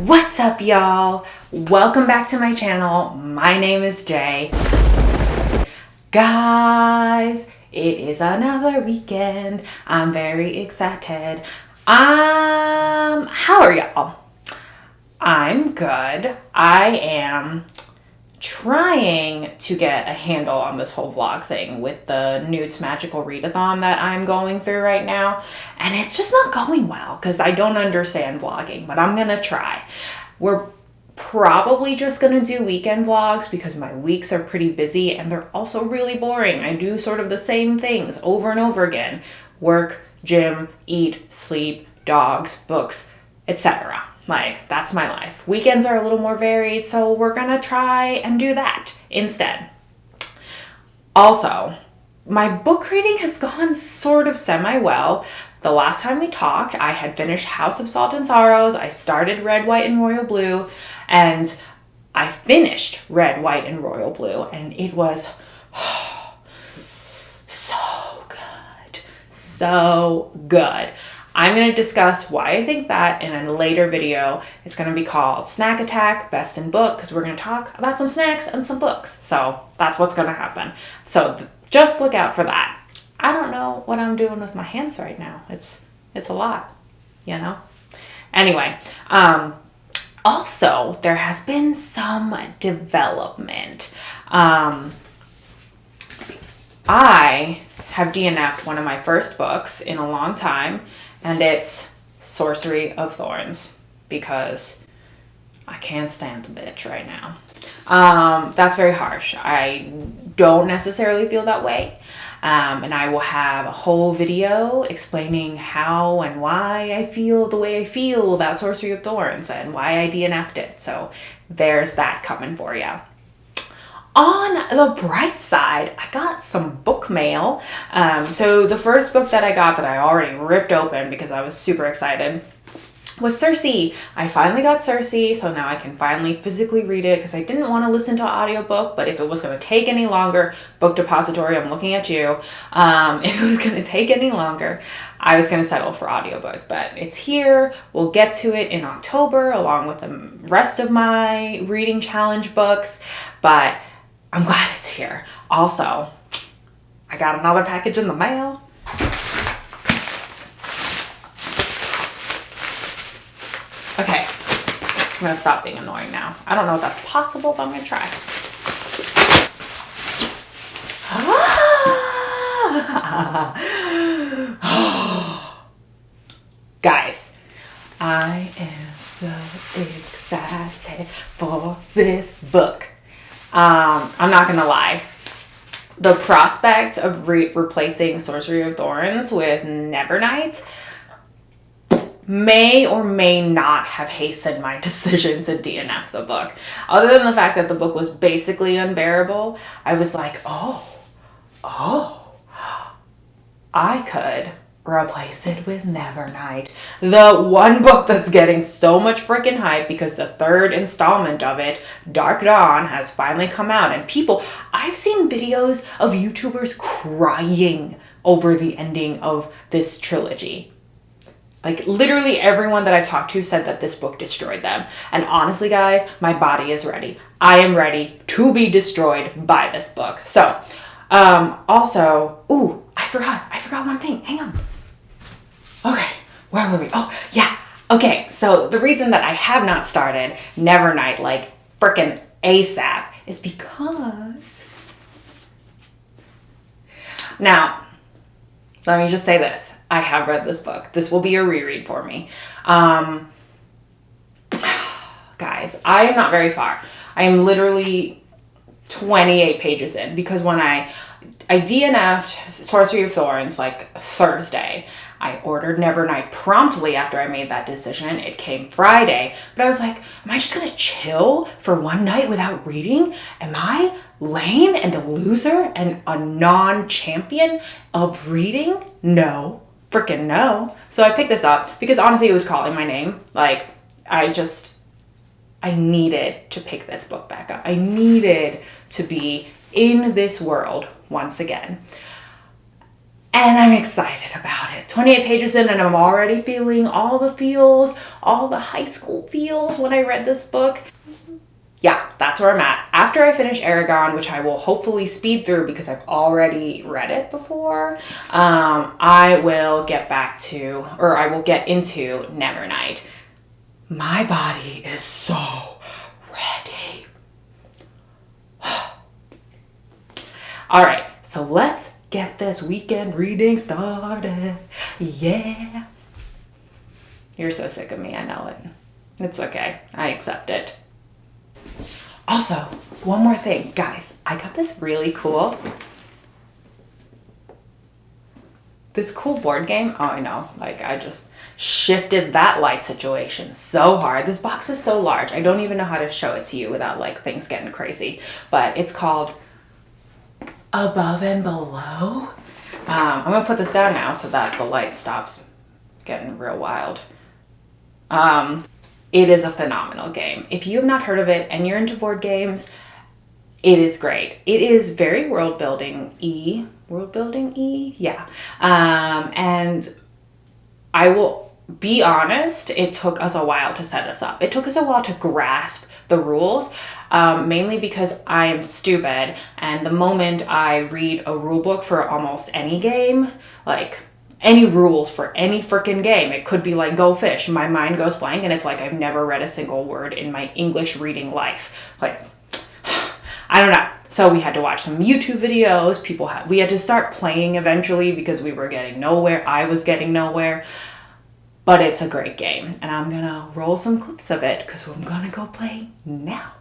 What's up, y'all? Welcome back to my channel. My name is Jay. Guys, it is another weekend. I'm very excited. How are y'all? I'm good. I am trying to get a handle on this whole vlog thing with the N.E.W.T.s magical readathon that I'm going through right now, and it's just not going well because I don't understand vlogging, but I'm gonna try. We're probably just gonna do weekend vlogs because my weeks are pretty busy and they're also really boring. I do sort of the same things over and over again: work, gym, eat, sleep, dogs, books, etc. Like, that's my life. Weekends are a little more varied, so we're gonna try and do that instead. Also, my book reading has gone sort of semi-well. The last time we talked, I had finished House of Salt and Sorrows, I started Red, White, and Royal Blue, and I finished Red, White, and Royal Blue, and it was so good. So good. I'm going to discuss why I think that in a later video. It's going to be called Snack Attack, Best in Book, because we're going to talk about some snacks and some books. So that's what's going to happen. So just look out for that. I don't know what I'm doing with my hands right now. It's a lot, you know? Anyway, also, there has been some development. I have DNF'd one of my first books in a long time, and it's Sorcery of Thorns, because I can't stand the bitch right now. That's very harsh. I don't necessarily feel that way. And I will have a whole video explaining how and why I feel the way I feel about Sorcery of Thorns and why I DNF'd it. So there's that coming for you. On the bright side, I got some book mail. So the first book that I got that I already ripped open because I was super excited was Circe. I finally got Circe, so now I can finally physically read it because I didn't want to listen to audiobook, but if it was going to take any longer, Book Depository, I'm looking at you. If it was going to take any longer, I was going to settle for audiobook, but it's here. We'll get to it in October along with the rest of my reading challenge books, but I'm glad it's here. Also, I got another package in the mail. Okay, I'm gonna stop being annoying now. I don't know if that's possible, but I'm gonna try. Guys, I am so excited for this book. I'm not gonna lie. The prospect of replacing Sorcery of Thorns with Nevernight may or may not have hastened my decision to DNF the book. Other than the fact that the book was basically unbearable, I was like, I could replace it with Nevernight. The one book that's getting so much freaking hype because the third installment of it, Dark Dawn, has finally come out. And I've seen videos of YouTubers crying over the ending of this trilogy. Like, literally everyone that I talked to said that this book destroyed them. And honestly, guys, my body is ready. I am ready to be destroyed by this book. So, also, I forgot one thing. Hang on. Okay, where were we? Oh, yeah. Okay, so the reason that I have not started Nevernight like frickin' ASAP is because... Now, let me just say this. I have read this book. This will be a reread for me. Guys, I am not very far. I am literally 28 pages in because when I DNF'd Sorcery of Thorns like Thursday. I ordered Nevernight promptly after I made that decision. It came Friday, but I was like, am I just gonna chill for one night without reading? Am I lame and a loser and a non-champion of reading? No, freaking no. So I picked this up because honestly it was calling my name. Like, I needed to pick this book back up. I needed to be in this world once again. And I'm excited about it. 28 pages in and I'm already feeling all the feels, all the high school feels when I read this book. Yeah, that's where I'm at. After I finish Eragon, which I will hopefully speed through because I've already read it before, I will get into Nevernight. My body is so ready. All right, so let's get this weekend reading started. Yeah. You're so sick of me, I know it. It's okay. I accept it. Also, one more thing, guys. I got this cool board game. Oh, I know. Like, I just shifted that light situation so hard. This box is so large. I don't even know how to show it to you without, like, things getting crazy. But it's called Above and Below. I'm going to put this down now so that the light stops getting real wild. It is a phenomenal game. If you have not heard of it and you're into board games, it is great. It is very world building y. Yeah. And I will be honest, it took us a while to set us up. It took us a while to grasp the rules, mainly because I am stupid. And the moment I read a rule book for almost any game, like any rules for any freaking game, it could be like Go Fish, my mind goes blank and it's like I've never read a single word in my English reading life. Like, I don't know. So we had to watch some YouTube videos. We had to start playing eventually because we were getting nowhere. I was getting nowhere. But it's a great game. And I'm going to roll some clips of it because I'm going to go play now.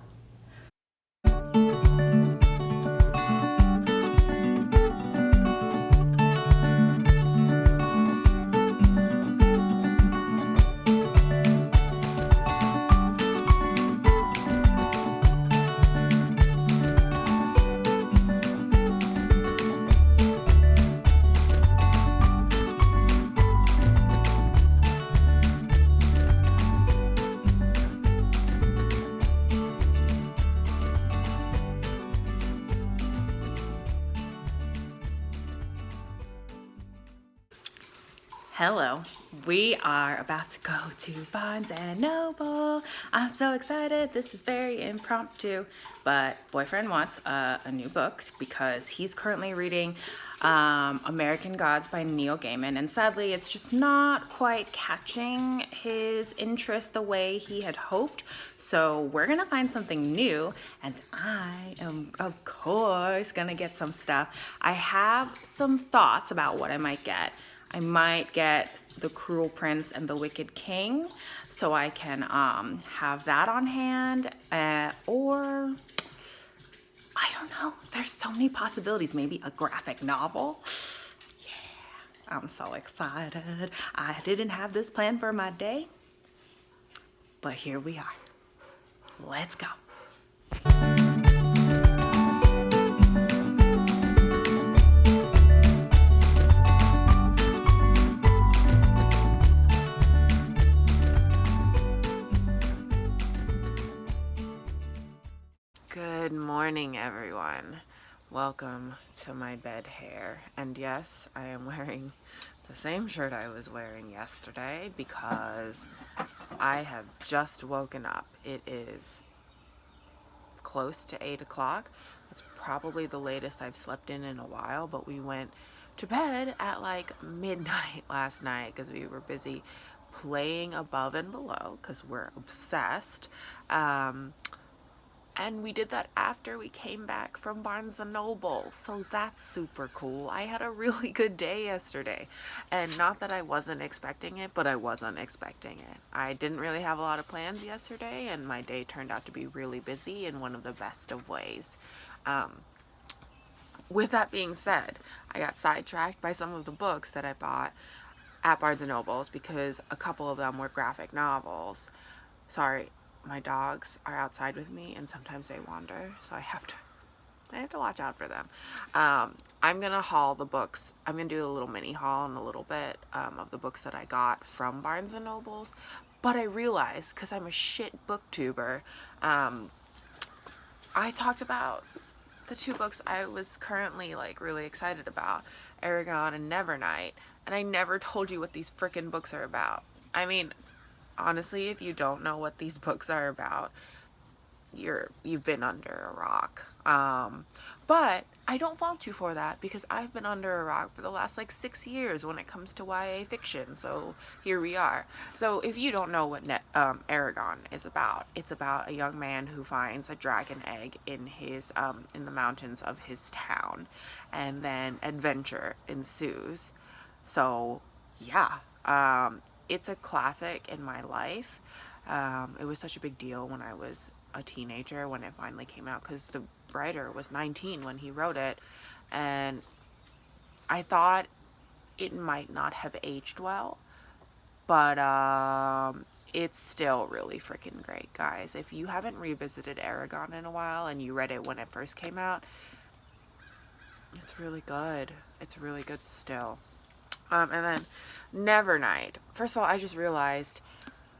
Hello, we are about to go to Barnes & Noble. I'm so excited. This is very impromptu, but boyfriend wants a new book because he's currently reading American Gods by Neil Gaiman, and sadly it's just not quite catching his interest the way he had hoped. So we're gonna find something new, and I am of course gonna get some stuff. I have some thoughts about what I might get. I might get The Cruel Prince and the Wicked King, so I can have that on hand, or I don't know. There's so many possibilities. Maybe a graphic novel. Yeah, I'm so excited. I didn't have this planned for my day, but here we are. Let's go. Good morning, everyone. Welcome to my bed hair. And yes, I am wearing the same shirt I was wearing yesterday because I have just woken up. It is close to 8 o'clock. That's probably the latest I've slept in a while, but we went to bed at like midnight last night because we were busy playing Above and Below because we're obsessed. And we did that after we came back from Barnes & Noble, so that's super cool. I had a really good day yesterday, and not that I wasn't expecting it, but I wasn't expecting it. I didn't really have a lot of plans yesterday, and my day turned out to be really busy in one of the best of ways. With that being said, I got sidetracked by some of the books that I bought at Barnes & Noble's because a couple of them were graphic novels. Sorry. My dogs are outside with me and sometimes they wander, so I have to watch out for them. I'm gonna haul the books. I'm gonna do a little mini haul in a little bit of the books that I got from Barnes & Noble's, but I realized, because I'm a shit booktuber, I talked about the two books I was currently like really excited about, Eragon, and Nevernight, and I never told you what these frickin' books are about. I mean, honestly, if you don't know what these books are about, you've been under a rock. But I don't fault you for that, because I've been under a rock for the last like 6 years when it comes to YA fiction. So here we are. So if you don't know what Eragon is about, it's about a young man who finds a dragon egg in his in the mountains of his town, and then adventure ensues. So yeah, it's a classic in my life. It was such a big deal when I was a teenager when it finally came out, because the writer was 19 when he wrote it, and I thought it might not have aged well, but it's still really freaking great, guys. If you haven't revisited Eragon in a while and you read it when it first came out, it's really good. It's really good still. And then Nevernight. First of all, I just realized,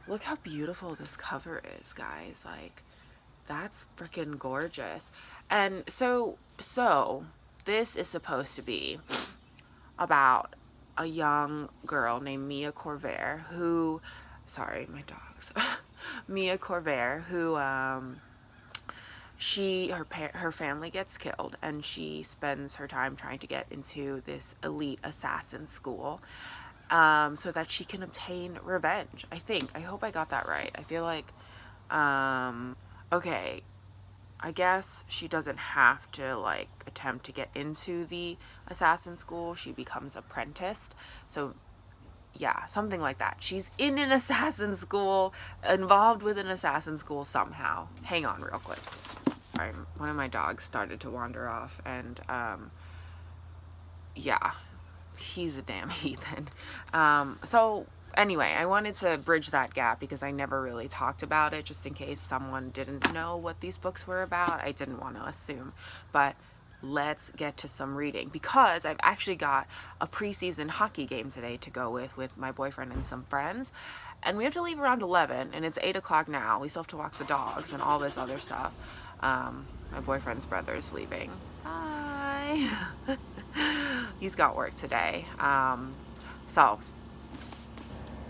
look how beautiful this cover is, guys. Like, that's freaking gorgeous. And so this is supposed to be about a young girl named Mia Corvair who, sorry, my dogs. Mia Corvair, who her family gets killed, and she spends her time trying to get into this elite assassin school, so that she can obtain revenge. I hope I got that right. I feel like, okay, I guess she doesn't have to like attempt to get into the assassin school. She becomes apprenticed. So yeah, something like that. She's in an assassin school, involved with an assassin school somehow. Hang on real quick. One of my dogs started to wander off, and yeah, he's a damn heathen. So anyway, I wanted to bridge that gap because I never really talked about it, just in case someone didn't know what these books were about. I didn't want to assume, but let's get to some reading, because I've actually got a preseason hockey game today to go with my boyfriend and some friends, and we have to leave around 11, and it's 8 o'clock now. We still have to walk the dogs and all this other stuff. My boyfriend's brother's leaving. Hi. He's got work today. So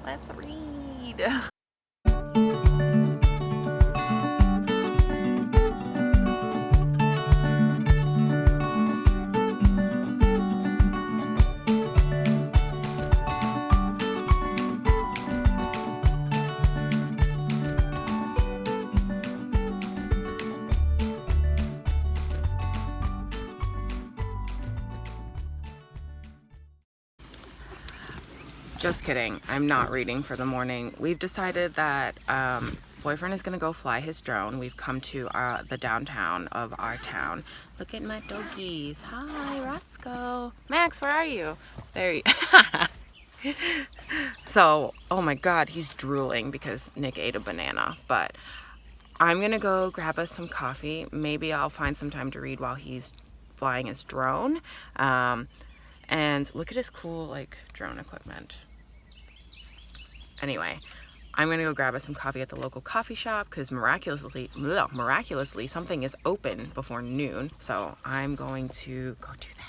let's read. Just kidding. I'm not reading for the morning. We've decided that boyfriend is going to go fly his drone. We've come to the downtown of our town. Look at my doggies. Hi, Roscoe. Max, where are you? There you So, oh my god, he's drooling because Nick ate a banana. But I'm going to go grab us some coffee. Maybe I'll find some time to read while he's flying his drone. And look at his cool, like, drone equipment. Anyway, I'm gonna go grab us some coffee at the local coffee shop, because miraculously something is open before noon. So I'm going to go do that.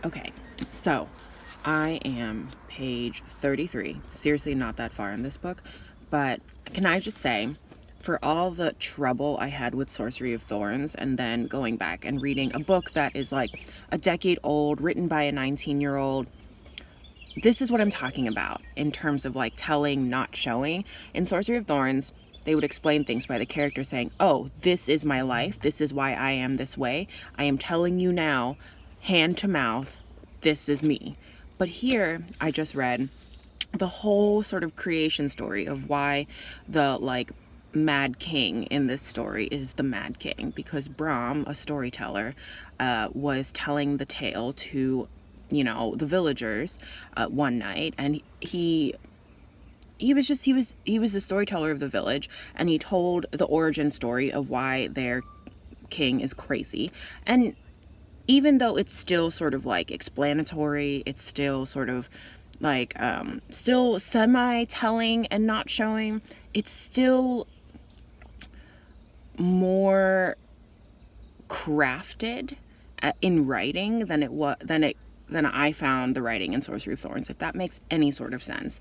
Okay, so I am page 33. Seriously, not that far in this book, but can I just say, for all the trouble I had with Sorcery of Thorns, and then going back and reading a book that is like a decade old, written by a 19-year-old, this is what I'm talking about in terms of like telling, not showing. In Sorcery of Thorns, they would explain things by the character saying, oh, this is my life. This is why I am this way. I am telling you now, hand to mouth, this is me. But here, I just read the whole sort of creation story of why the like Mad King in this story is the Mad King, because Brahm, a storyteller, was telling the tale to, you know, the villagers one night, and he he was the storyteller of the village, and he told the origin story of why their king is crazy. And even though it's still sort of like explanatory, it's still sort of like still semi-telling and not showing, it's still more crafted in writing than I found the writing in Sorcery of Thorns, if that makes any sort of sense.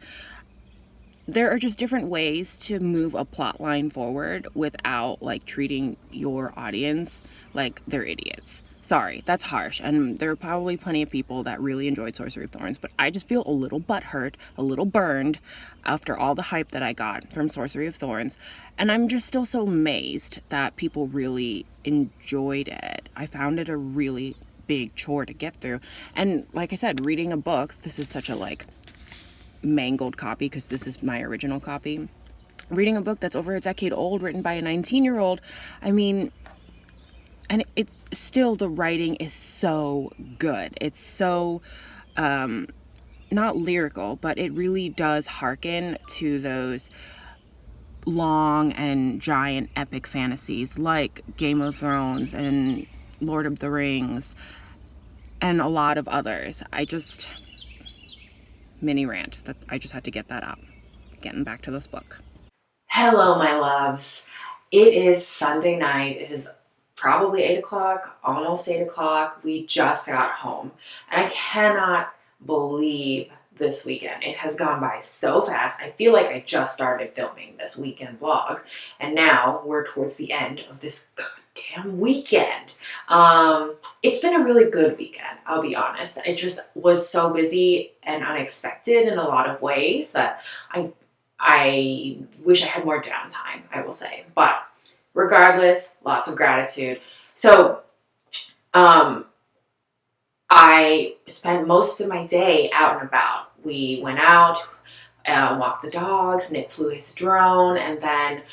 There are just different ways to move a plot line forward without like treating your audience like they're idiots. Sorry, that's harsh, and there are probably plenty of people that really enjoyed Sorcery of Thorns, but I just feel a little butthurt, a little burned after all the hype that I got from Sorcery of Thorns, and I'm just still so amazed that people really enjoyed it. I found it a really big chore to get through, and like I said, reading a book, this is such a like mangled copy because this is my original copy. Reading a book that's over a decade old, written by a 19-year-old, I mean, and it's still, the writing is so good. It's so not lyrical, but it really does hearken to those long and giant epic fantasies like Game of Thrones and Lord of the Rings and a lot of others. Mini rant, that I just had to get that out. Getting back to this book. Hello, my loves. It is Sunday night. It is probably 8 o'clock, almost 8 o'clock. We just got home. And I cannot believe this weekend. It has gone by so fast. I feel like I just started filming this weekend vlog. And now we're towards the end of this goddamn weekend. It's been a really good weekend, I'll be honest. It just was so busy and unexpected in a lot of ways that I wish I had more downtime, I will say. But regardless, lots of gratitude. So, I spent most of my day out and about. We went out, walked the dogs, Nick flew his drone, and then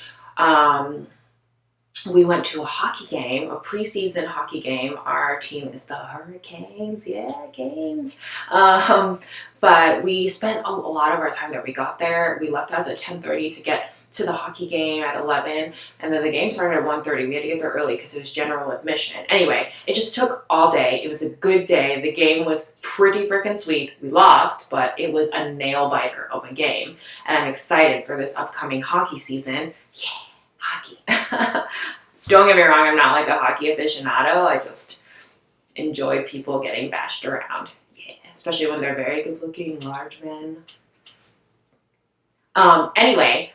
we went to a hockey game, a preseason hockey game. Our team is the Hurricanes, yeah, Canes. But we spent a lot of our time there. We got there, we left house at 10:30 to get to the hockey game at 11, and then the game started at 1:30. We had to get there early because it was general admission. Anyway, it just took all day. It was a good day. The game was pretty freaking sweet. We lost, but it was a nail biter of a game, and I'm excited for this upcoming hockey season. Yeah. Hockey. Don't get me wrong, I'm not like a hockey aficionado. I just enjoy people getting bashed around. Yeah, especially when they're very good looking, large men. Anyway,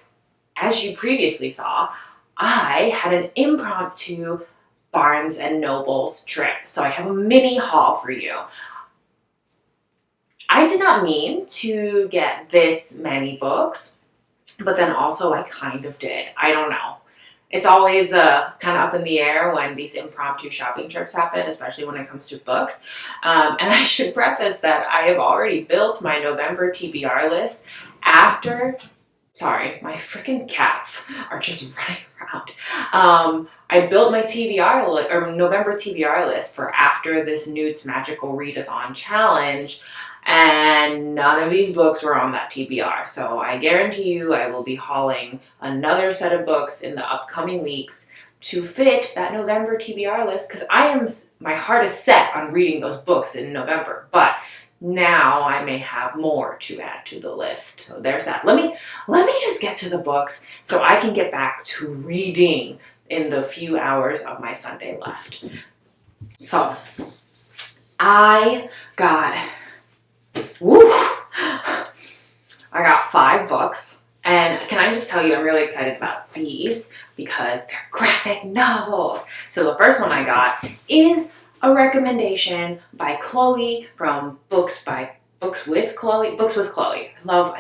as you previously saw, I had an impromptu Barnes and Noble's trip. So I have a mini haul for you. I did not mean to get this many books, but then also I kind of did. I don't know. It's always kind of up in the air when these impromptu shopping trips happen, especially when it comes to books. And I should preface that I have already built my November TBR list after... Sorry, my freaking cats are just running around. I built my November TBR list for after this N.E.W.T.s Magical Readathon challenge, and none of these books were on that TBR. So I guarantee you I will be hauling another set of books in the upcoming weeks to fit that November TBR list, because my heart is set on reading those books in November, but now I may have more to add to the list. So there's that. Let me just get to the books so I can get back to reading in the few hours of my Sunday left. So I got 5 books. And can I just tell you, I'm really excited about these because they're graphic novels. So the first one I got is a recommendation by Chloe from Books with Chloe. I love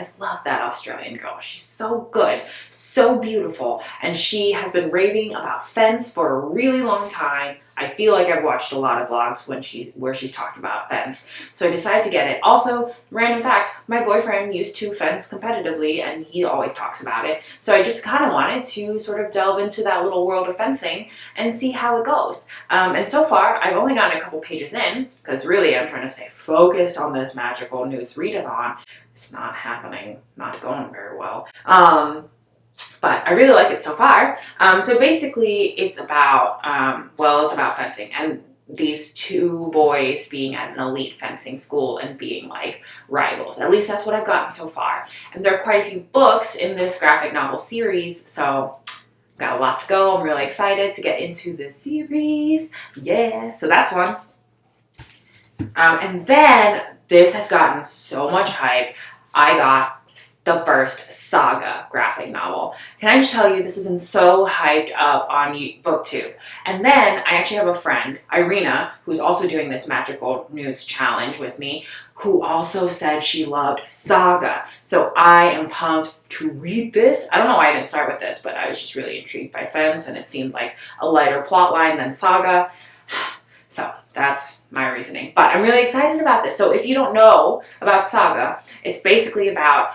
that Australian girl. She's so good, so beautiful, and she has been raving about Fence for a really long time. I feel like I've watched a lot of vlogs where she's talked about Fence, so I decided to get it. Also, random fact, my boyfriend used to fence competitively, and he always talks about it, so I just kind of wanted to sort of delve into that little world of fencing and see how it goes. And so far, I've only gotten a couple pages in, because really I'm trying to stay focused on this magical Magical N.E.W.T.s readathon. It's not happening, not going very well. But I really like it so far. So basically it's about, it's about fencing and these two boys being at an elite fencing school and being like rivals. At least that's what I've gotten so far. And there are quite a few books in this graphic novel series, so got a lot to go. I'm really excited to get into the series. Yeah, so that's one. And then this has gotten so much hype. I got the first Saga graphic novel. Can I just tell you, this has been so hyped up on BookTube. And then I actually have a friend, Irina, who's also doing this Magical N.E.W.T.s challenge with me, who also said she loved Saga. So I am pumped to read this. I don't know why I didn't start with this, but I was just really intrigued by Fence, and it seemed like a lighter plot line than Saga. So that's my reasoning. But I'm really excited about this. So if you don't know about Saga, it's basically about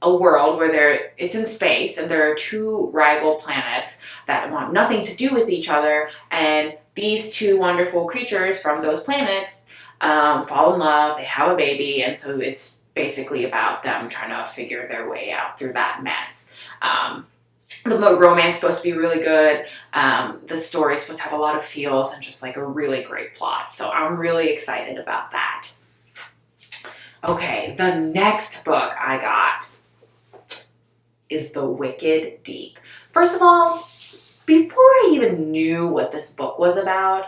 a world where it's in space and there are two rival planets that want nothing to do with each other, and these two wonderful creatures from those planets fall in love, they have a baby, and so it's basically about them trying to figure their way out through that mess. The romance is supposed to be really good. The story is supposed to have a lot of feels and just like a really great plot. So I'm really excited about that. Okay, the next book I got is The Wicked Deep. First of all, before I even knew what this book was about,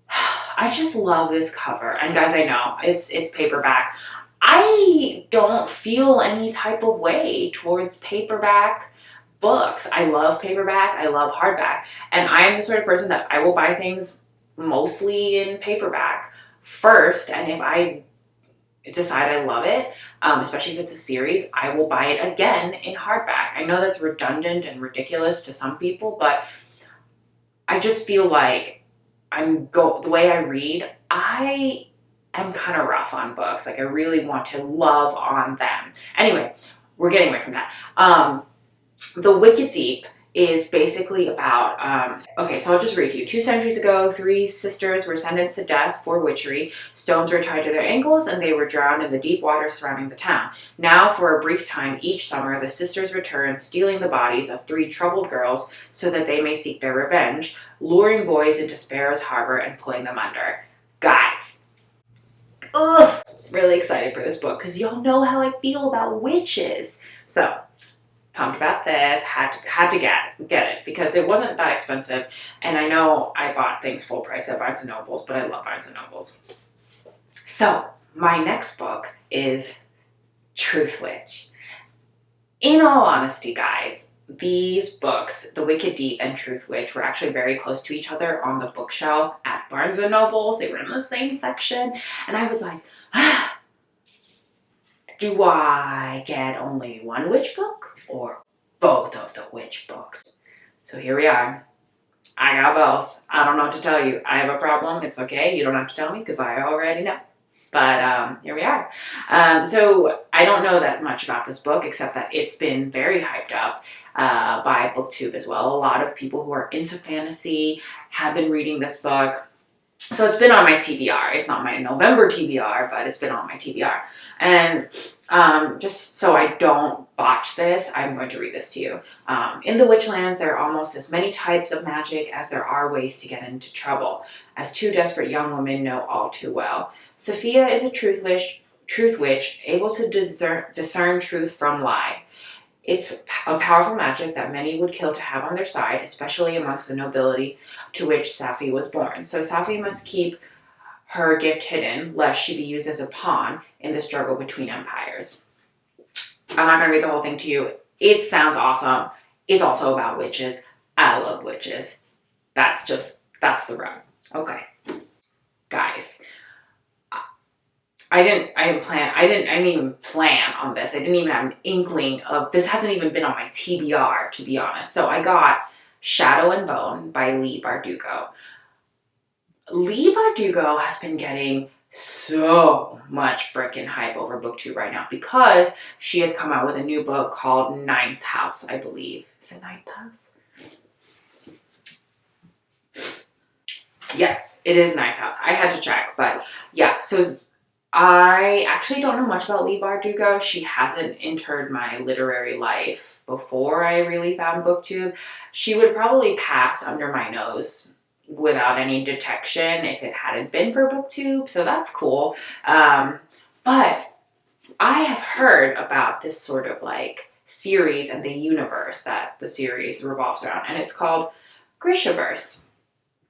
I just love this cover. And guys, I know, it's paperback. I don't feel any type of way towards paperback books. I love paperback, I love hardback, and I am the sort of person that I will buy things mostly in paperback first, and if I decide I love it, especially if it's a series, I will buy it again in hardback. I know that's redundant and ridiculous to some people, but I just feel like the way I read, I am kind of rough on books. Like I really want to love on them. Anyway, we're getting away from that. The Wicked Deep is basically about, okay, so I'll just read to you. 2 centuries ago, 3 sisters were sentenced to death for witchery. Stones were tied to their ankles and they were drowned in the deep water surrounding the town. Now, for a brief time each summer, the sisters return, stealing the bodies of 3 troubled girls so that they may seek their revenge, luring boys into Sparrow's Harbor and pulling them under. Guys, really excited for this book because y'all know how I feel about witches. So, pumped about this, had to get it because it wasn't that expensive, and I know I bought things full price at Barnes & Nobles, but I love Barnes & Nobles. So, my next book is Truth Witch. In all honesty, guys, these books, The Wicked Deep and Truth Witch, were actually very close to each other on the bookshelf at Barnes & Nobles. They were in the same section, and I was like, do I get only one witch book or both of the witch books? So here we are. I got both. I don't know what to tell you. I have a problem. It's okay. You don't have to tell me because I already know. But here we are. So I don't know that much about this book except that it's been very hyped up by BookTube as well. A lot of people who are into fantasy have been reading this book. So it's been on my TBR. It's not my November TBR, but it's been on my TBR. And just so I don't botch this, I'm going to read this to you. In the Witchlands, there are almost as many types of magic as there are ways to get into trouble, as 2 desperate young women know all too well. Sophia is a truth witch, able to discern truth from lie. It's a powerful magic that many would kill to have on their side, especially amongst the nobility to which Safi was born. So Safi must keep her gift hidden, lest she be used as a pawn in the struggle between empires. I'm not going to read the whole thing to you. It sounds awesome. It's also about witches. I love witches. That's the rub. Okay. Guys. I didn't even plan on this. I didn't even have an inkling of, this hasn't even been on my TBR, to be honest. So I got Shadow and Bone by Leigh Bardugo. Leigh Bardugo has been getting so much freaking hype over BookTube right now because she has come out with a new book called Ninth House, I believe. Is it Ninth House? Yes, it is Ninth House. I had to check, but yeah, so I actually don't know much about Leigh Bardugo. She hasn't entered my literary life before I really found BookTube. She would probably pass under my nose without any detection if it hadn't been for BookTube, so that's cool. But I have heard about this sort of like series and the universe that the series revolves around, and it's called Grishaverse.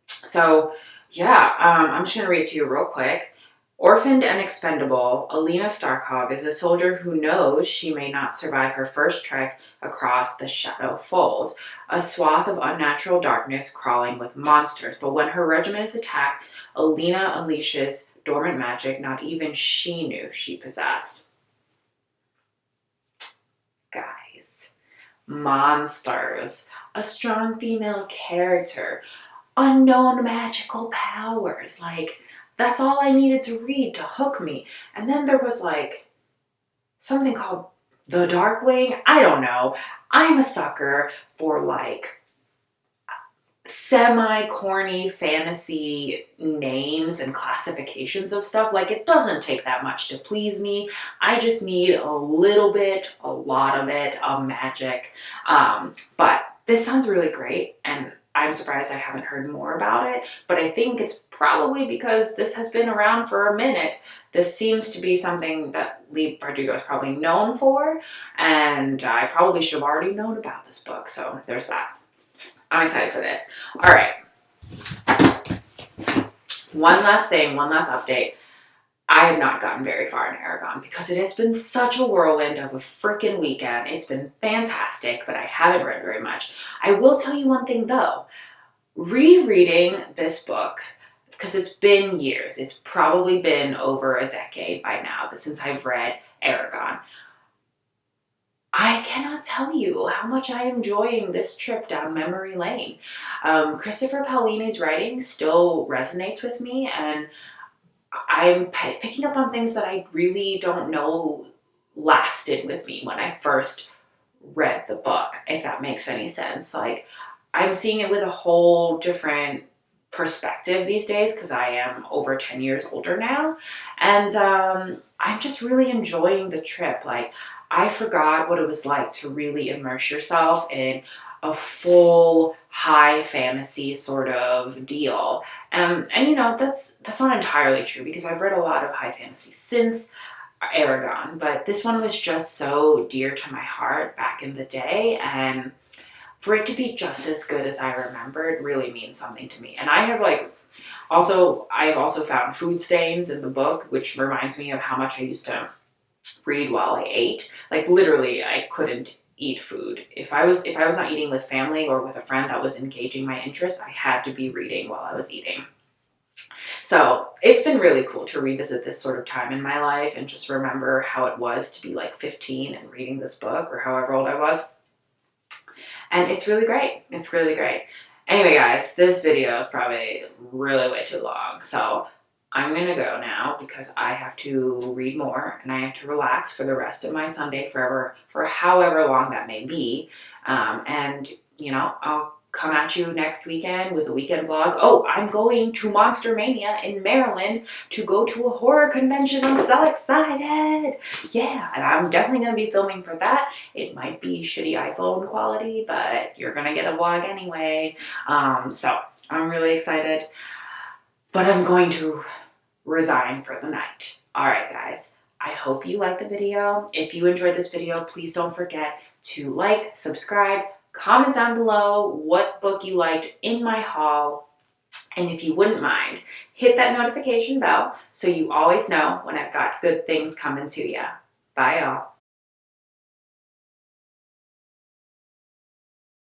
So, yeah, I'm just going to read to you real quick. Orphaned and expendable, Alina Starkov is a soldier who knows she may not survive her first trek across the Shadow Fold, a swath of unnatural darkness crawling with monsters. But when her regiment is attacked, Alina unleashes dormant magic not even she knew she possessed. Guys, monsters, a strong female character, unknown magical powers. Like, that's all I needed to read to hook me. And then there was like something called The Darkling. I don't know. I'm a sucker for like semi-corny fantasy names and classifications of stuff. Like, it doesn't take that much to please me. I just need a little bit, a lot of it, of magic. But this sounds really great, and I'm surprised I haven't heard more about it, but I think it's probably because this has been around for a minute. This seems to be something that Leigh Bardugo is probably known for, and I probably should have already known about this book, so there's that. I'm excited for this. All right. One last thing, one last update. I have not gotten very far in Eragon because it has been such a whirlwind of a freaking weekend. It's been fantastic, but I haven't read very much. I will tell you one thing though. Rereading this book, because it's been years, it's probably been over a decade by now since I've read Eragon. I cannot tell you how much I am enjoying this trip down memory lane. Christopher Paolini's writing still resonates with me, and I'm picking up on things that I really don't know lasted with me when I first read the book, if that makes any sense. Like, I'm seeing it with a whole different perspective these days because I am over 10 years older now, and I'm just really enjoying the trip. Like, I forgot what it was like to really immerse yourself in a full high fantasy sort of deal. And you know, that's not entirely true because I've read a lot of high fantasy since Eragon, but this one was just so dear to my heart back in the day, and for it to be just as good as I remembered really means something to me. And I have I've also found food stains in the book, which reminds me of how much I used to read while I ate. Like, literally, I couldn't eat food. If I was not eating with family or with a friend that was engaging my interest, I had to be reading while I was eating. So it's been really cool to revisit this sort of time in my life and just remember how it was to be like 15 and reading this book, or however old I was. And it's really great. It's really great. Anyway, guys, this video is probably really way too long. So I'm going to go now because I have to read more and I have to relax for the rest of my Sunday for however long that may be. And, you know, I'll come at you next weekend with a weekend vlog. Oh, I'm going to Monster Mania in Maryland to go to a horror convention. I'm so excited. Yeah, and I'm definitely going to be filming for that. It might be shitty iPhone quality, but you're going to get a vlog anyway. So I'm really excited. But I'm going to resign for the night. All right, guys. I hope you liked the video. If you enjoyed this video, please don't forget to like, subscribe, comment down below what book you liked in my haul. And if you wouldn't mind, hit that notification bell so you always know when I've got good things coming to you. Bye, y'all.